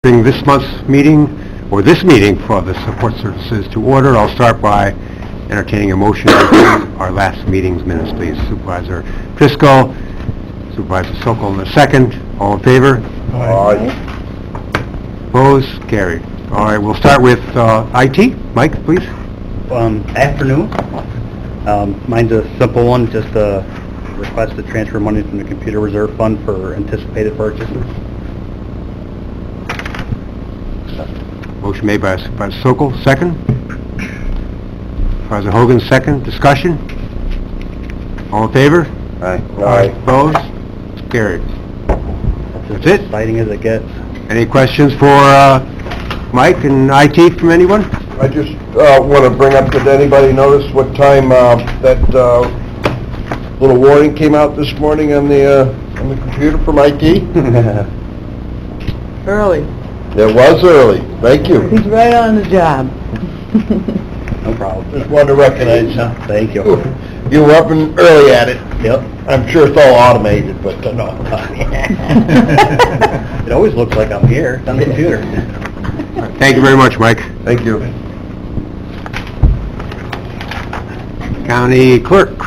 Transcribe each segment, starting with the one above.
bring this month's meeting, or this meeting for the support services to order. I'll start by entertaining a motion to approve our last meeting's minutes, please. Supervisor Driscoll, Supervisor Sokol in the second. All in favor? Aye. Opposed? Carried. All right, we'll start with IT. Mike, please. Afternoon. Mine's a simple one, just a request to transfer money from the computer reserve fund for anticipated purchases. Motion made by Supervisor Sokol, second. Supervisor Hogan, second. Discussion? All in favor? Aye. Opposed? Carried. That's it? Exciting as it gets. Any questions for Mike and IT from anyone? I just want to bring up, did anybody notice what time that little warning came out this morning on the computer from IT? Early. It was early. Thank you. He's right on the job. No problem. Just wanted to recognize you. Thank you. You were up and early at it. Yep. I'm sure it's all automated, but no. It always looks like I'm here. It's on the computer. Thank you very much, Mike. Thank you. County Clerk.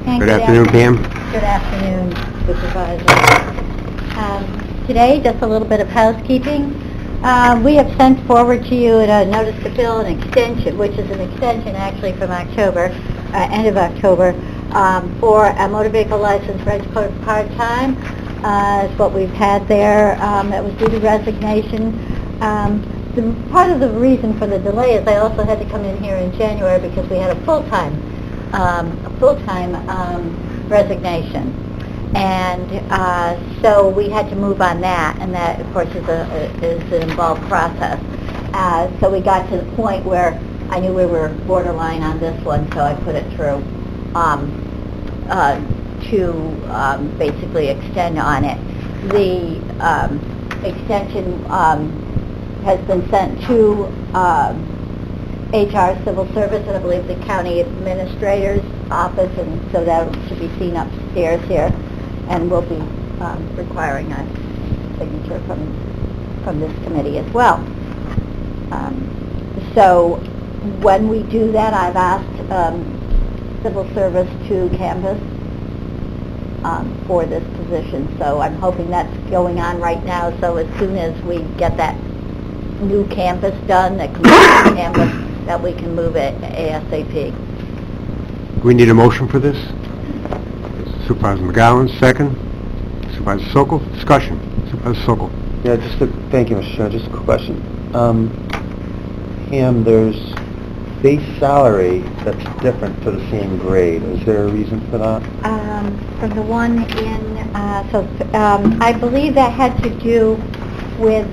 And Good afternoon, Pam. Good afternoon, Supervisor. Today, just a little bit of housekeeping. We have sent forward to you a notice to fill an extension, which is an extension actually from October, end of October, for a motor vehicle license registered part-time. Is what we've had there. That was due to resignation. Part of the reason for the delay is I also had to come in here in January because we had a full-time resignation. And so we had to move on that, and that, of course, is an involved process. So we got to the point where I knew we were borderline on this one, so I put it through to basically extend on it. The extension has been sent to HR Civil Service, and I believe the County Administrator's Office, and so that should be seen upstairs here. And we'll be requiring a signature from this committee as well. So when we do that, I've asked Civil Service to canvass for this position. So I'm hoping that's going on right now. So as soon as we get that new campus done, that complete campus, that we can move it ASAP. Do we need a motion for this? Supervisor McGowan, second. Supervisor Sokol, discussion. Supervisor Sokol. Yeah, thank you, Mr. Chairman. Just a quick question. Pam, there's base salary that's different for the same grade. Is there a reason for that? From the one in, I believe that had to do with,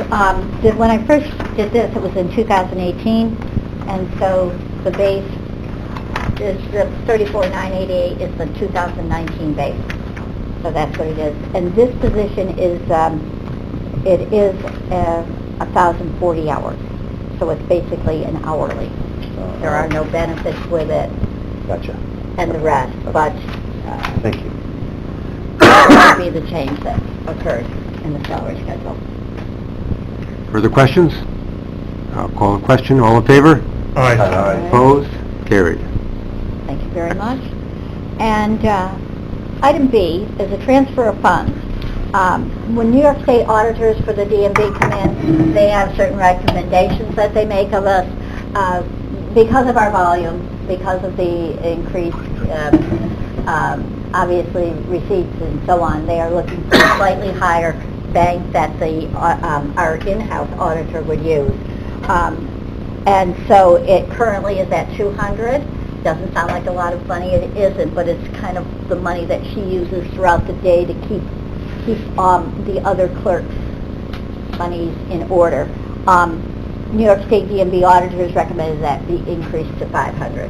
when I first did this, it was in 2018, and so the base is the 34,988 is the 2019 base. So that's what it is. And this position is, it is 1,040 hours. So it's basically an hourly. There are no benefits with it. Gotcha. And the rest, but Thank you. that would be the change that occurred in the salary schedule. Further questions? I'll call the question. All in favor? Aye. Opposed? Carried. Thank you very much. And item B is a transfer of funds. When New York State auditors for the DMV come in, they have certain recommendations that they make of us because of our volume, because of the increased, obviously, receipts and so on. They are looking for a slightly higher bank that our in-house auditor would use. And so it currently is at 200. Doesn't sound like a lot of money. It isn't, but it's kind of the money that she uses throughout the day to keep the other clerks' monies in order. New York State DMV auditors recommended that be increased to 500.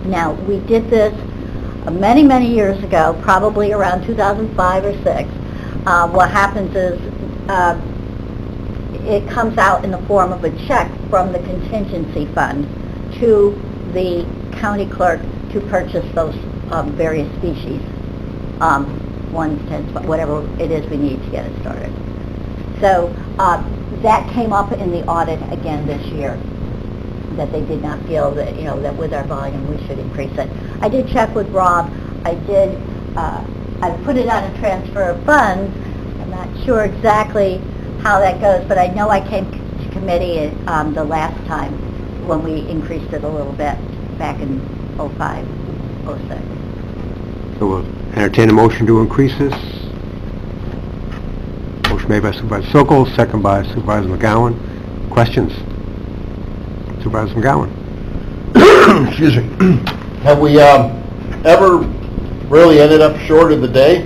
Now, we did this many, many years ago, probably around 2005 or 6. What happens is it comes out in the form of a check from the contingency fund to the county clerk to purchase those various species, 1s, 10s, whatever it is we need to get it started. So that came up in the audit again this year, that they did not feel that, that with our volume, we should increase it. I did check with Rob. I put it on a transfer of funds. I'm not sure exactly how that goes, but I know I came to committee the last time when we increased it a little bit back in 05, 06. So we'll entertain a motion to increase this. Motion made by Supervisor Sokol, second by Supervisor McGowan. Questions? Supervisor McGowan. Excuse me. Have we ever really ended up short of the day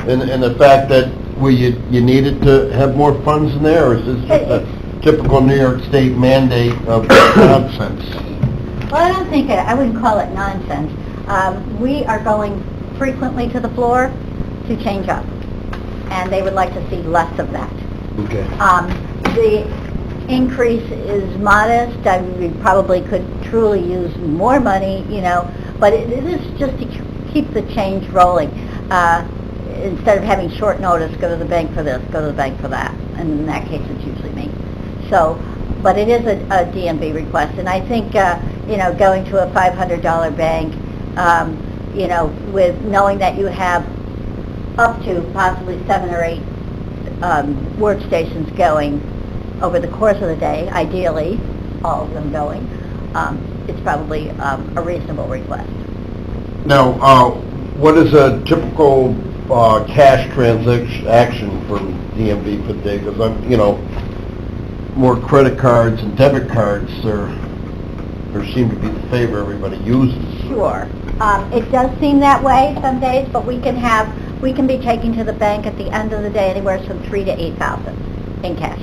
in the fact that you needed to have more funds in there, or is this just a typical New York State mandate of nonsense? Well, I wouldn't call it nonsense. We are going frequently to the floor to change up, and they would like to see less of that. Okay. The increase is modest. We probably could truly use more money, but it is just to keep the change rolling. Instead of having short notice, go to the bank for this, go to the bank for that. And in that case, it's usually me. So, but it is a DMV request. And I think, going to a $500 bank, with knowing that you have up to possibly 7 or 8 workstations going over the course of the day, ideally, all of them going, it's probably a reasonable request. Now, what is a typical cash transaction from DMV for the day? Because I'm, more credit cards and debit cards there seem to be the favor everybody uses. Sure. It does seem that way some days, but we can be taking to the bank at the end of the day anywhere from $3,000 to $8,000 in cash.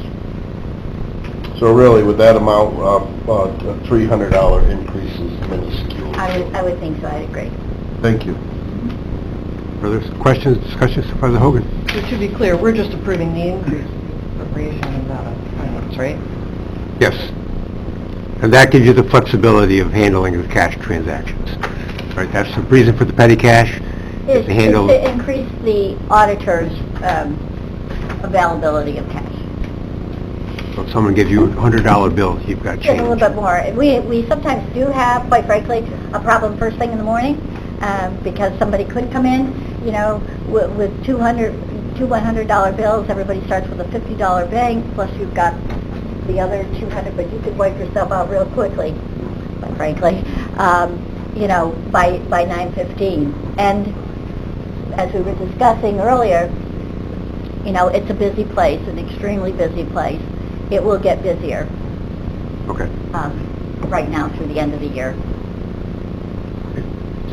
So really, with that amount, a $300 increase is minuscule. I would think so. I'd agree. Thank you. Further questions, discussions, Supervisor Hogan? So to be clear, we're just approving the increase appropriation and not a finance, right? Yes. And that gives you the flexibility of handling the cash transactions. Right, that's the reason for the petty cash, is to handle... It's to increase the auditor's availability of cash. So if someone gives you a $100 bill, you've got Just change. a little bit more. We sometimes do have, quite frankly, a problem first thing in the morning, because somebody could come in, with two $100 bills. Everybody starts with a $50 bank, plus you've got the other 200, but you could wipe yourself out real quickly, quite frankly, by 9:15. And as we were discussing earlier, it's a busy place, an extremely busy place. It will get busier. Okay. Right now through the end of the year.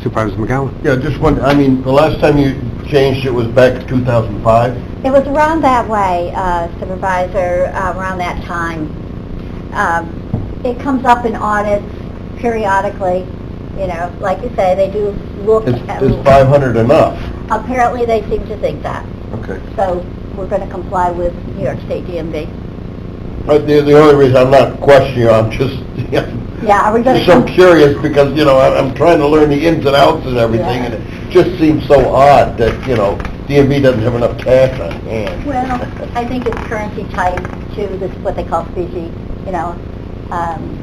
Supervisor McGowan? Yeah, just one, the last time you changed it was back in 2005? It was around that way, Supervisor, around that time. It comes up in audits periodically, like you say, they do look at... Is 500 enough? Apparently they seem to think that. Okay. So we're going to comply with New York State DMV. But the only reason I'm not questioning you, I'm just, Yeah, are we going to... so curious because, I'm trying to learn the ins and outs and everything, and it just seems so odd that, DMV doesn't have enough cash on hand. Well, I think it's currency type to this, what they call specie,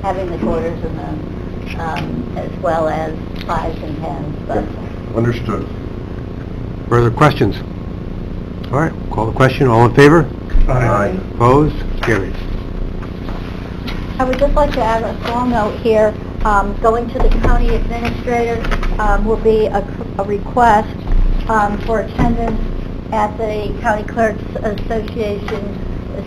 having the quarters and the, as well as 5s and 10s, but... Understood. Further questions? All right, call the question. All in favor? Aye. Opposed? Carries. I would just like to add a small note here. Going to the county administrator will be a request for attendance at the County Clerks Association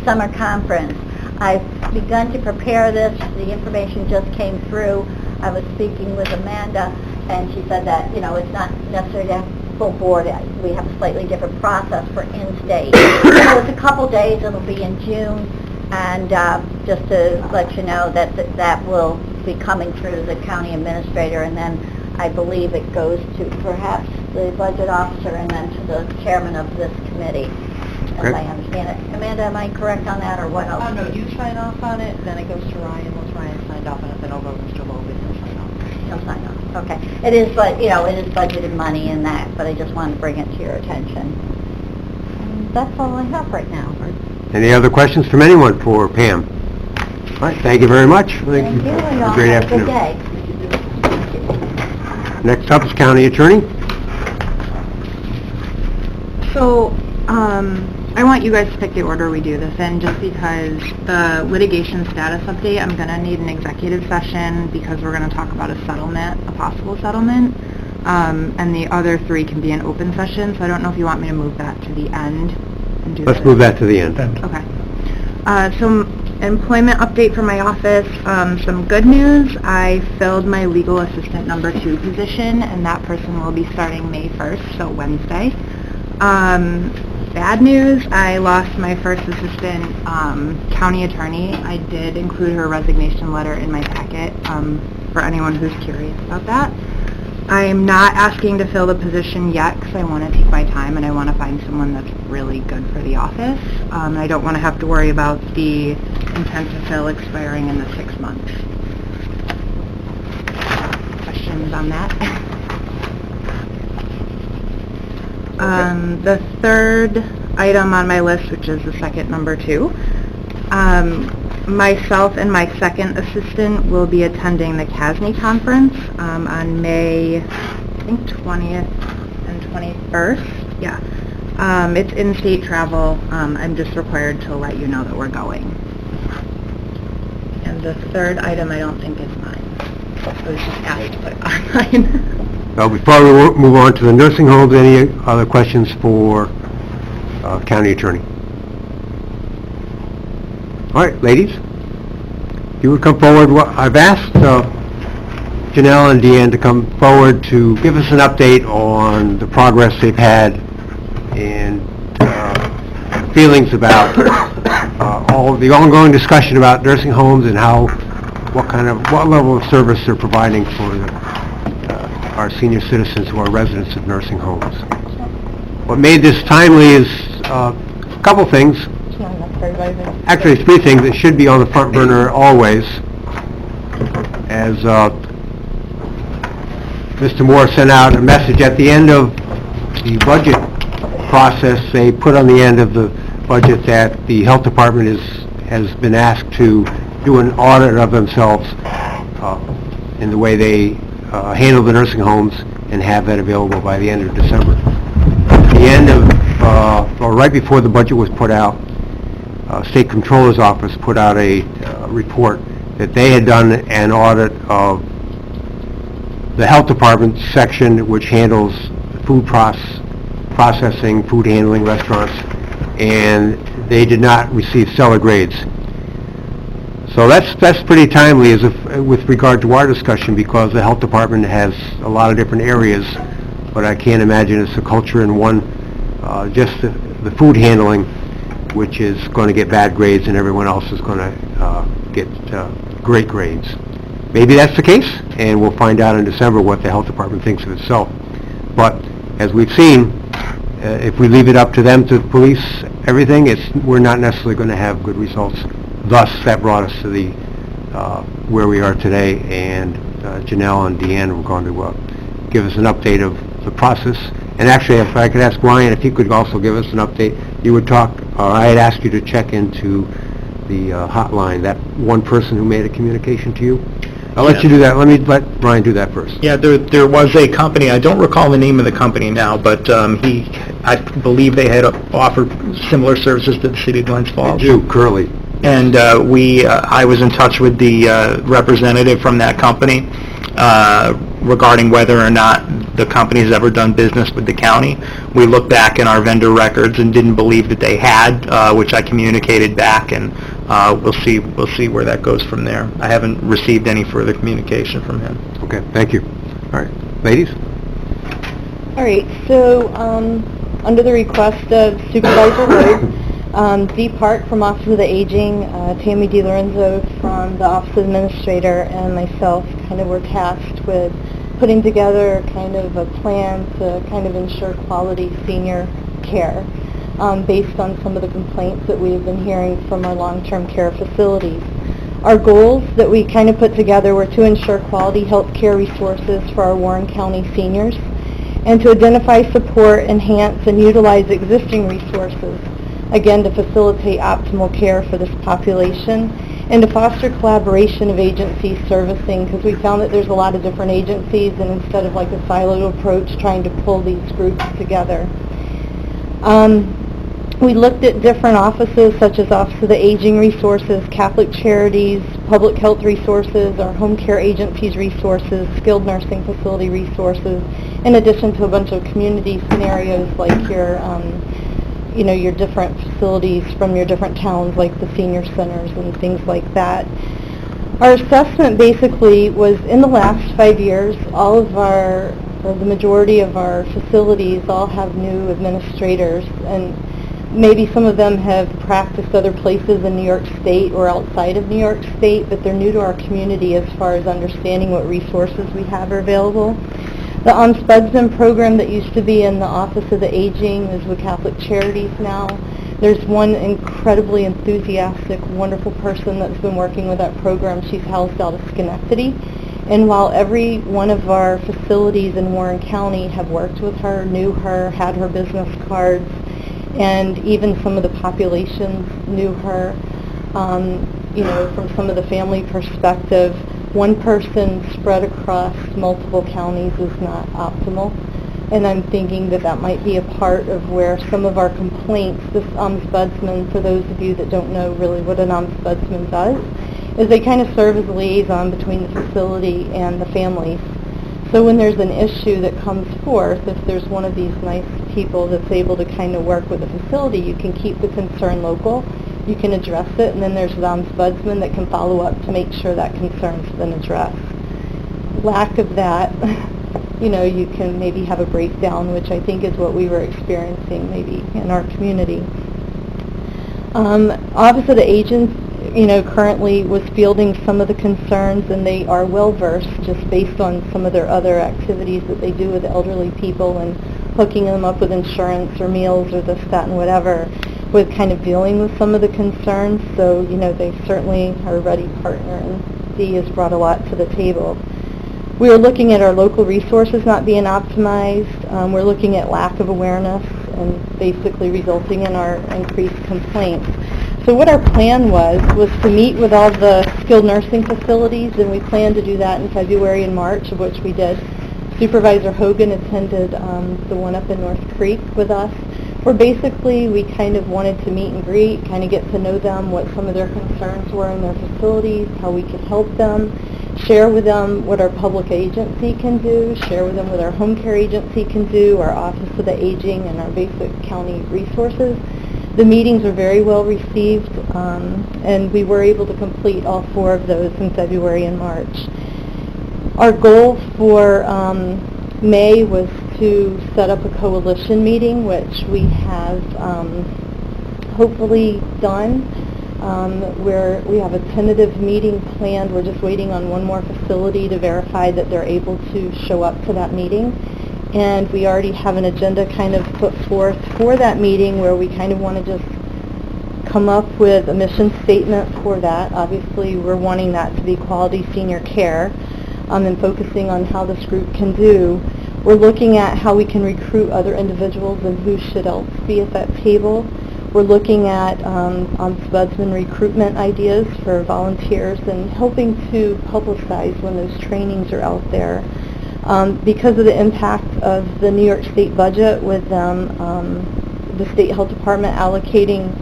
Summer Conference. I've begun to prepare this. The information just came through. I was speaking with Amanda, and she said that, it's not necessary to have full board. We have a slightly different process for in-state. So it's a couple days. It'll be in June. And just to let you know that will be coming through the county administrator, and then I believe it goes to perhaps the budget officer and then to the chairman of this committee, as Okay. I understand it. Amanda, am I correct on that, or what else? Oh, no, you sign off on it, then it goes to Ryan. Once Ryan signed off on it, then I'll go to Mr. Logan and sign off. No sign off. Okay. It is, but it is budgeted money in that, but I just wanted to bring it to your attention. That's all I have right now. Any other questions from anyone for Pam? All right, thank you very much. Thank you, and Have y'all a great have a good afternoon. day. Next up is County Attorney. So, I want you guys to pick the order we do this in, just because the litigation status update, I'm gonna need an executive session, because we're gonna talk about a settlement, a possible settlement, and the other three can be an open session, so I don't know if you want me to move that to the end and do Let's move that to the end. Okay. Some employment update from my office. Some good news, I filled my legal assistant number 2 position, and that person will be starting May 1st, so Wednesday. Bad news, I lost my first assistant county attorney. I did include her resignation letter in my packet for anyone who's curious about that. I'm not asking to fill the position yet because I want to take my time and I want to find someone that's really good for the office. I don't want to have to worry about the intent to fill expiring in the 6 months. Questions on that? The third item on my list, which is the second number 2, myself and my second assistant will be attending the CASNY conference on May, I think 20th and 21st. Yeah. It's in-state travel. I'm just required to let you know that we're going. And the third item I don't think is mine. I was just asked to put it on mine. Well, before we move on to the nursing homes, any other questions for County Attorney? All right, ladies, if you would come forward. I've asked Janelle and Deanne to come forward to give us an update on the progress they've had and feelings about all the ongoing discussion about nursing homes and what level of service they're providing for our senior citizens who are residents of nursing homes. What made this timely is a couple things. Actually, 3 things that should be on the front burner always. As Mr. Moore sent out a message at the end of the budget process, they put on the end of the budget that the health department has been asked to do an audit of themselves in the way they handle the nursing homes and have that available by the end of December. At the end of, or right before the budget was put out, State Controller's Office put out a report that they had done an audit of the health department section, which handles food processing, food handling, restaurants, and they did not receive stellar grades. So that's pretty timely with regard to our discussion, because the health department has a lot of different areas, but I can't imagine it's a culture in one, just the food handling, which is going to get bad grades and everyone else is going to get great grades. Maybe that's the case, and we'll find out in December what the health department thinks of itself. But as we've seen, if we leave it up to them to police everything, we're not necessarily going to have good results. Thus, that brought us to the where we are today, and Janelle and Deanne were going to give us an update of the process. And actually, if I could ask Ryan if he could also give us an update, you would talk, I had asked you to check into the hotline, that one person who made a communication to you. I'll let you do that. Let Ryan do that first. Yeah, there was a company, I don't recall the name of the company now, but I believe they had offered similar services to the city of Glens Falls. They do, Curly. And I was in touch with the representative from that company regarding whether or not the company has ever done business with the county. We looked back in our vendor records and didn't believe that they had, which I communicated back, and we'll see where that goes from there. I haven't received any further communication from him. Okay, thank you. All right, ladies? All right, so under the request of Supervisor Rhodes, Dee Park from Office of the Aging, Tammy DiLorenzo from the Office of Administrator, and myself kind of were tasked with putting together kind of a plan to kind of ensure quality senior care based on some of the complaints that we have been hearing from our long-term care facilities. Our goals that we kind of put together were to ensure quality health care resources for our Warren County seniors, and to identify, support, enhance, and utilize existing resources, again, to facilitate optimal care for this population, and to foster collaboration of agencies servicing, because we found that there's a lot of different agencies, and instead of like a siloed approach, trying to pull these groups together. We looked at different offices, such as Office of the Aging Resources, Catholic Charities, Public Health Resources, our Home Care Agencies Resources, Skilled Nursing Facility Resources, in addition to a bunch of community scenarios like your, your different facilities from your different towns, like the senior centers and things like that. Our assessment basically was, in the last 5 years, all of our, or the majority of our facilities all have new administrators, and maybe some of them have practiced other places in New York State or outside of New York State, but they're new to our community as far as understanding what resources we have are available. The Ombudsman program that used to be in the Office of the Aging is with Catholic Charities now. There's one incredibly enthusiastic, wonderful person that's been working with that program. She's housed out of Schenectady. And while every one of our facilities in Warren County have worked with her, knew her, had her business cards, and even some of the populations knew her, from some of the family perspective, one person spread across multiple counties is not optimal. And I'm thinking that that might be a part of where some of our complaints, this ombudsman, for those of you that don't know really what an ombudsman does, is they kind of serve as a liaison between the facility and the families. So when there's an issue that comes forth, if there's one of these nice people that's able to kind of work with the facility, you can keep the concern local, you can address it, and then there's the ombudsman that can follow up to make sure that concern's been addressed. Lack of that, you can maybe have a breakdown, which I think is what we were experiencing maybe in our community. Office of the Agents, currently was fielding some of the concerns, and they are well-versed just based on some of their other activities that they do with elderly people and hooking them up with insurance or meals or this, that, and whatever, with kind of dealing with some of the concerns. So, they certainly are a ready partner, and Dee has brought a lot to the table. We are looking at our local resources not being optimized. We're looking at lack of awareness and basically resulting in our increased complaints. So what our plan was to meet with all the skilled nursing facilities, and we planned to do that in February and March, of which we did. Supervisor Hogan attended the one up in North Creek with us, where basically we kind of wanted to meet and greet, kind of get to know them, what some of their concerns were in their facilities, how we could help them, share with them what our public agency can do, share with them what our home care agency can do, our Office of the Aging, and our basic county resources. The meetings were very well received, and we were able to complete all 4 of those in February and March. Our goal for May was to set up a coalition meeting, which we have hopefully done, where we have a tentative meeting planned. We're just waiting on one more facility to verify that they're able to show up to that meeting. And we already have an agenda kind of put forth for that meeting, where we kind of want to just come up with a mission statement for that. Obviously, we're wanting that to be quality senior care, and focusing on how this group can do. We're looking at how we can recruit other individuals and who should else be at that table. We're looking at ombudsman recruitment ideas for volunteers and helping to publicize when those trainings are out there. Because of the impact of the New York State budget with them, the State Health Department allocating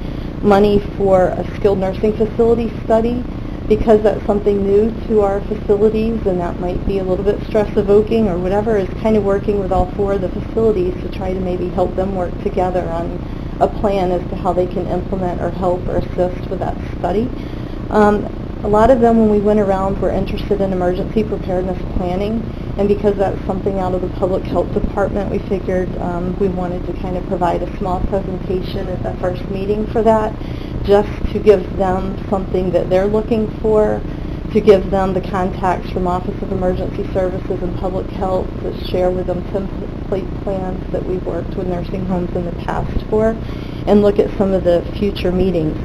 money for a skilled nursing facility study, because that's something new to our facilities and that might be a little bit stress-evoking or whatever, is kind of working with all 4 of the facilities to try to maybe help them work together on a plan as to how they can implement or help or assist with that study. A lot of them, when we went around, were interested in emergency preparedness planning, and because that's something out of the Public Health Department, we figured we wanted to kind of provide a small presentation at that first meeting for that, just to give them something that they're looking for, to give them the contacts from Office of Emergency Services and Public Health, to share with them template plans that we've worked with nursing homes in the past for, and look at some of the future meetings.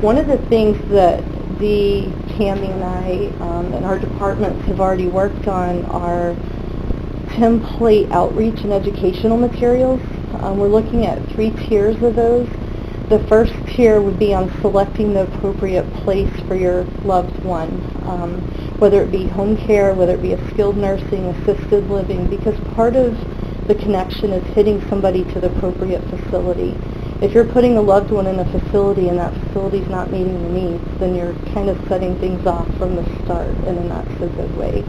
One of the things that Tammy and I and our departments have already worked on are template outreach and educational materials. We're looking at 3 tiers of those. The first tier would be on selecting the appropriate place for your loved one, whether it be home care, whether it be a skilled nursing, assisted living, because part of the connection is hitting somebody to the appropriate facility. If you're putting a loved one in a facility and that facility's not meeting the needs, then you're kind of setting things off from the start in a not so good way.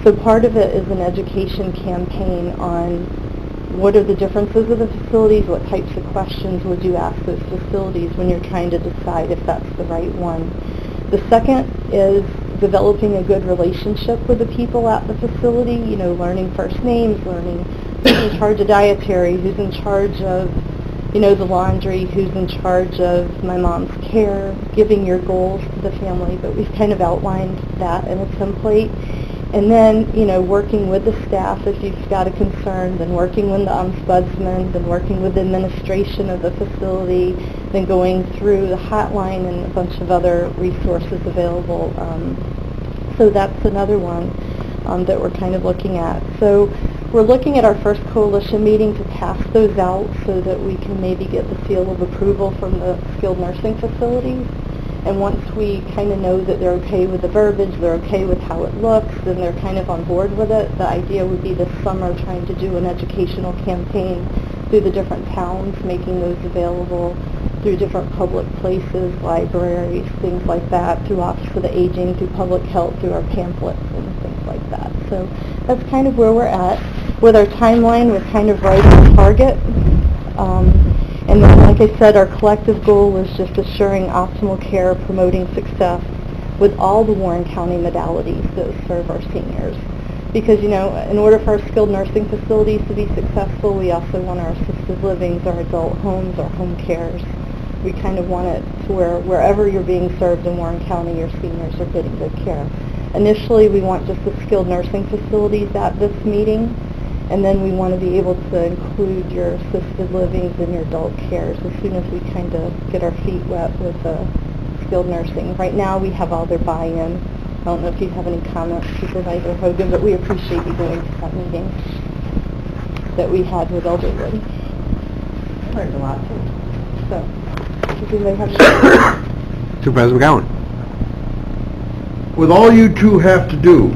So part of it is an education campaign on what are the differences of the facilities, what types of questions would you ask those facilities when you're trying to decide if that's the right one. The second is developing a good relationship with the people at the facility, learning first names, learning who's in charge of dietary, who's in charge of, the laundry, who's in charge of my mom's care, giving your goals to the family, but we've kind of outlined that in a template. And then, working with the staff if you've got a concern, then working with the ombudsman, then working with the administration of the facility, then going through the hotline and a bunch of other resources available. So that's another one that we're kind of looking at. So we're looking at our first coalition meeting to pass those out so that we can maybe get the seal of approval from the skilled nursing facilities. And once we kind of know that they're okay with the verbiage, they're okay with how it looks, then they're kind of on board with it. The idea would be this summer trying to do an educational campaign through the different towns, making those available through different public places, libraries, things like that, through Office of the Aging, through Public Health, through our pamphlets and things like that. So that's kind of where we're at. With our timeline, we're kind of right on target. And then, like I said, our collective goal is just assuring optimal care, promoting success with all the Warren County modalities that serve our seniors. Because, in order for our skilled nursing facilities to be successful, we also want our assisted livings, our adult homes, our home cares. We kind of want it to where wherever you're being served in Warren County, your seniors are getting good care. Initially, we want just the skilled nursing facilities at this meeting. And then we want to be able to include your assisted livings and your adult cares as soon as we kind of get our feet wet with skilled nursing. Right now we have all their buy-in. I don't know if you have any comments, Supervisor Hogan, but we appreciate you going to that meeting that we had with Elderwood. I learned a lot too. So, does anybody have any? Supervisor McGowan. With all you two have to do,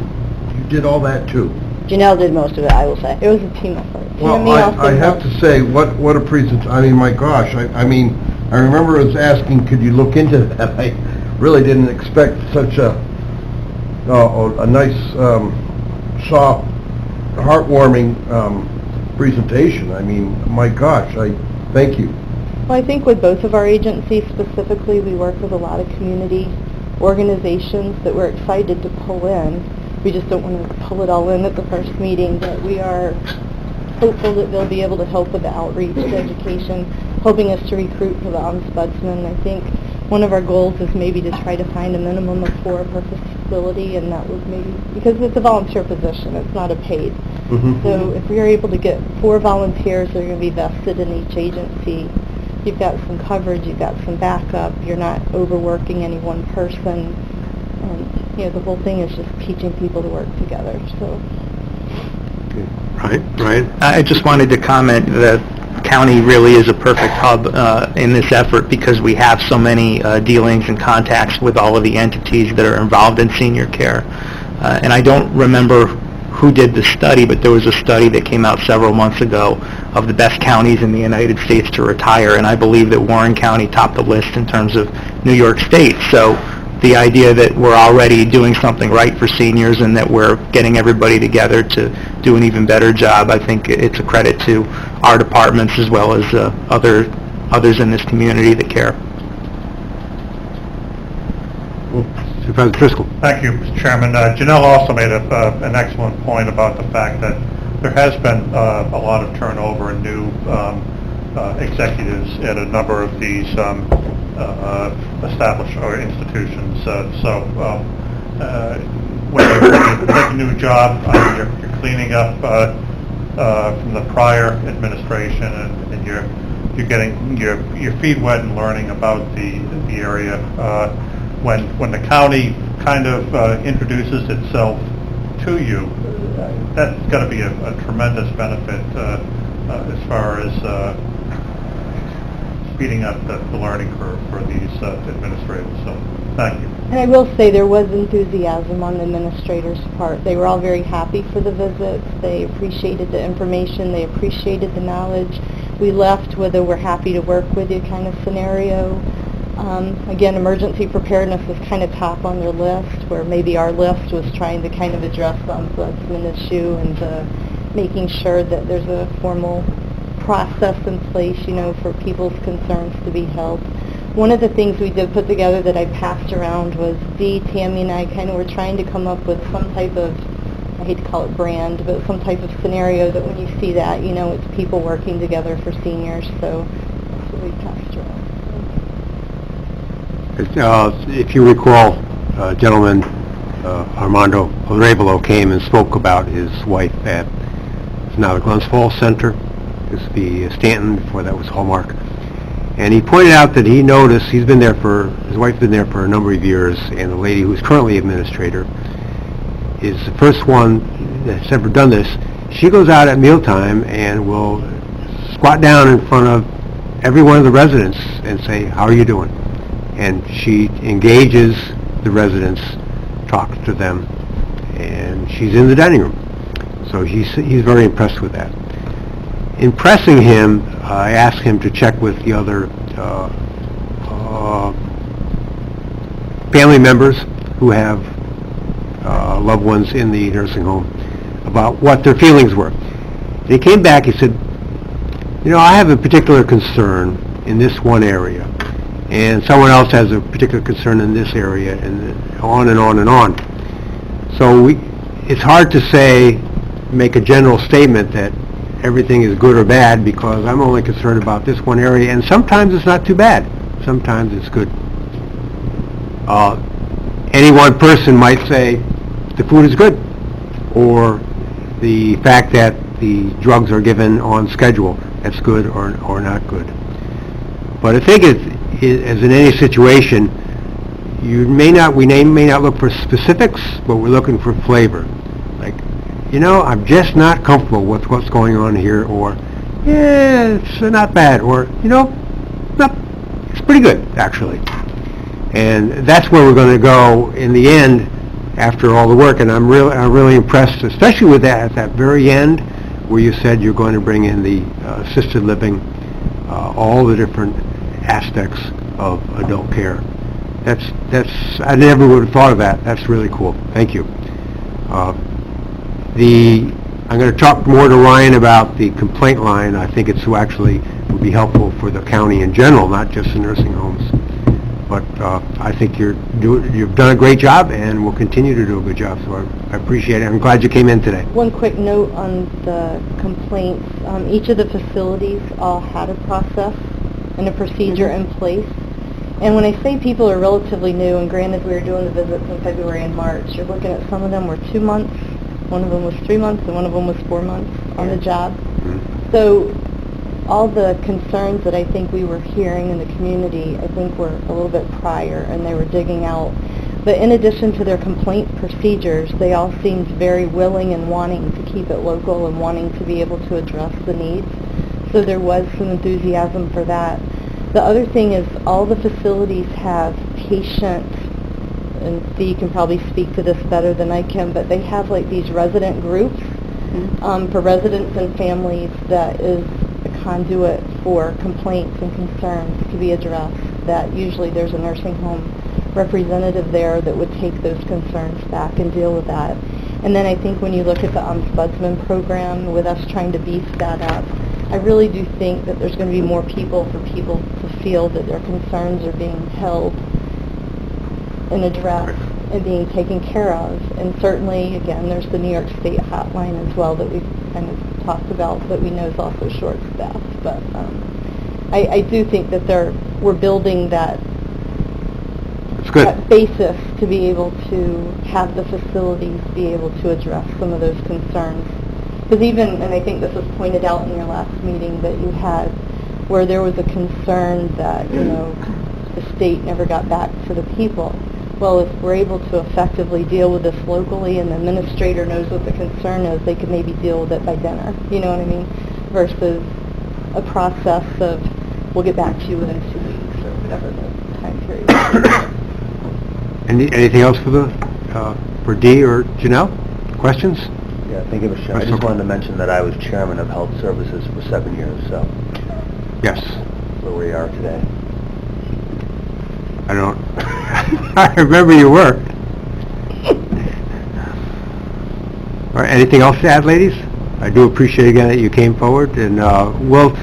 you did all that too. Janelle did most of it, I will say. It was a team effort. Well, I have to say, what a presentation. I mean, my gosh, I remember us asking, could you look into that? I really didn't expect such a nice, soft, heartwarming presentation. I mean, my gosh, I thank you. Well, I think with both of our agencies specifically, we work with a lot of community organizations that we're excited to pull in. We just don't want to pull it all in at the first meeting, but we are hopeful that they'll be able to help with the outreach, the education, helping us to recruit for the ombudsman. I think one of our goals is maybe to try to find a minimum of 4 per facility, and that would maybe, because it's a volunteer position, it's not a paid. Mm-hmm. So if we are able to get 4 volunteers that are going to be vested in each agency, you've got some coverage, you've got some backup, you're not overworking any one person. And, the whole thing is just teaching people to work together, so. Right. I just wanted to comment that county really is a perfect hub in this effort because we have so many dealings and contacts with all of the entities that are involved in senior care. And I don't remember who did the study, but there was a study that came out several months ago of the best counties in the United States to retire, and I believe that Warren County topped the list in terms of New York State. So the idea that we're already doing something right for seniors and that we're getting everybody together to do an even better job, I think it's a credit to our departments as well as others in this community that care. Supervisor Driscoll. Thank you, Mr. Chairman. Janelle also made an excellent point about the fact that there has been a lot of turnover and new executives at a number of these established or institutions. When you take a new job, you're cleaning up from the prior administration, and you're getting your feet wet and learning about the area. When the county kind of introduces itself to you, that's got to be a tremendous benefit as far as speeding up the learning curve for these administrators. So, thank you. And I will say there was enthusiasm on the administrators' part. They were all very happy for the visits. They appreciated the information. They appreciated the knowledge. We left with a "we're happy to work with you" kind of scenario. Again, emergency preparedness was kind of top on their list, where maybe our list was trying to kind of address the ombudsman issue and making sure that there's a formal process in place, for people's concerns to be held. One of the things we did put together that I passed around was Dee, Tammy, and I kind of were trying to come up with some type of, I hate to call it brand, but some type of scenario that when you see that, it's people working together for seniors. So that's what we passed around. If you recall, gentleman Armando Arevalo came and spoke about his wife at it's now the Glens Falls Center. It's the Stanton, before that was Hallmark. And he pointed out that he noticed his wife's been there for a number of years, and the lady who's currently administrator is the first one that's ever done this. She goes out at mealtime and will squat down in front of every one of the residents and say, "How are you doing?" And she engages the residents, talks to them, and she's in the dining room. So he's very impressed with that. In pressing him, I asked him to check with the other family members who have loved ones in the nursing home about what their feelings were. And he came back, he said, I have a particular concern in this one area, and someone else has a particular concern in this area, and on and on and on. So it's hard to make a general statement that everything is good or bad, because I'm only concerned about this one area, and sometimes it's not too bad. Sometimes it's good. Any one person might say the food is good, or the fact that the drugs are given on schedule, that's good or not good. But I think as in any situation, we may not look for specifics, but we're looking for flavor. Like, I'm just not comfortable with what's going on here, or, yeah, it's not bad, or, no, it's pretty good, actually. And that's where we're going to go in the end after all the work, and I'm really impressed, especially with that at that very end, where you said you're going to bring in the assisted living, all the different aspects of adult care. I never would have thought of that. That's really cool. Thank you. I'm going to talk more to Ryan about the complaint line. I think it's actually would be helpful for the county in general, not just the nursing homes. But I think you've done a great job, and will continue to do a good job. So I appreciate it. I'm glad you came in today. One quick note on the complaints. Each of the facilities all had a process and a procedure in place. And when I say people are relatively new, and granted we were doing the visits in February and March, you're looking at some of them were 2 months, one of them was 3 months, and one of them was 4 months on the job. So all the concerns that I think we were hearing in the community, I think were a little bit prior, and they were digging out. But in addition to their complaint procedures, they all seemed very willing and wanting to keep it local and wanting to be able to address the needs. So there was some enthusiasm for that. The other thing is all the facilities have patient, and Dee can probably speak to this better than I can, but they have like these resident groups for residents and families that is a conduit for complaints and concerns to be addressed, that usually there's a nursing home representative there that would take those concerns back and deal with that. And then I think when you look at the ombudsman program, with us trying to beef that up, I really do think that there's going to be more people for people to feel that their concerns are being held and addressed and being taken care of. And certainly, again, there's the New York State hotline as well that we've kind of talked about that we know is also short-staffed. But I do think that we're building that basis to be able to have the facilities be able to address some of those concerns. Because even, and I think this was pointed out in your last meeting that you had, where there was a concern that, the state never got back to the people. well, if we're able to effectively deal with this locally and the administrator knows what the concern is, they could maybe deal with it by dinner, you know what I mean? Versus a process of, we'll get back to you within 2 weeks or whatever the time period is. Anything else for Dee or Janelle? Questions? Yeah, thank you, Mr. Chairman. I just wanted to mention that I was chairman of Health Services for 7 years, so Yes. where we are today. I don't, I remember you were. All right, anything else to add, ladies? I do appreciate again that you came forward, and we'll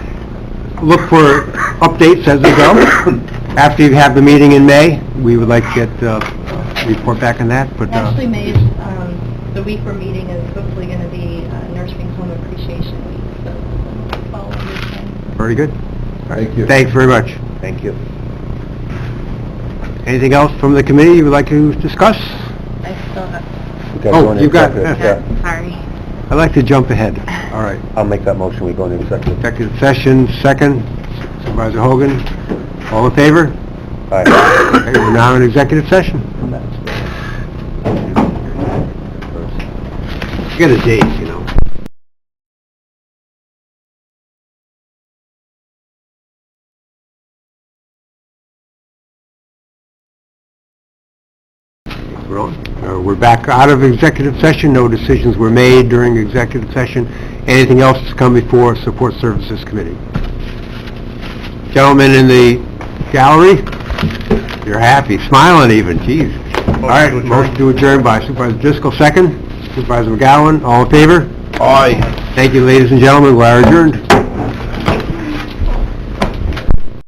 look for updates as we go. After you have the meeting in May, we would like to get a report back on that, but... Actually, May, the week we're meeting is hopefully going to be Nursing Home Appreciation Week, so the following weekend. Very good. All right, Thank you. Thanks very much. Thank you. Anything else from the committee you would like to discuss? I still have, We gotta Oh, go into you got- executive, yeah. yeah. sorry. I'd like to jump ahead. All right. I'll make that motion, we go into executive. Executive session, second. Supervisor Hogan, all in favor? Aye. Okay, we're now in executive session. Get a date, you know. We're back out of executive session. No decisions were made during executive session. Anything else to come before Support Services Committee? Gentlemen in the gallery, you're happy, smiling even, jeez. All right, motion to adjourn by Supervisor Driscoll, second. Supervisor McGowan, all in favor? Aye. Thank you, ladies and gentlemen, we are adjourned.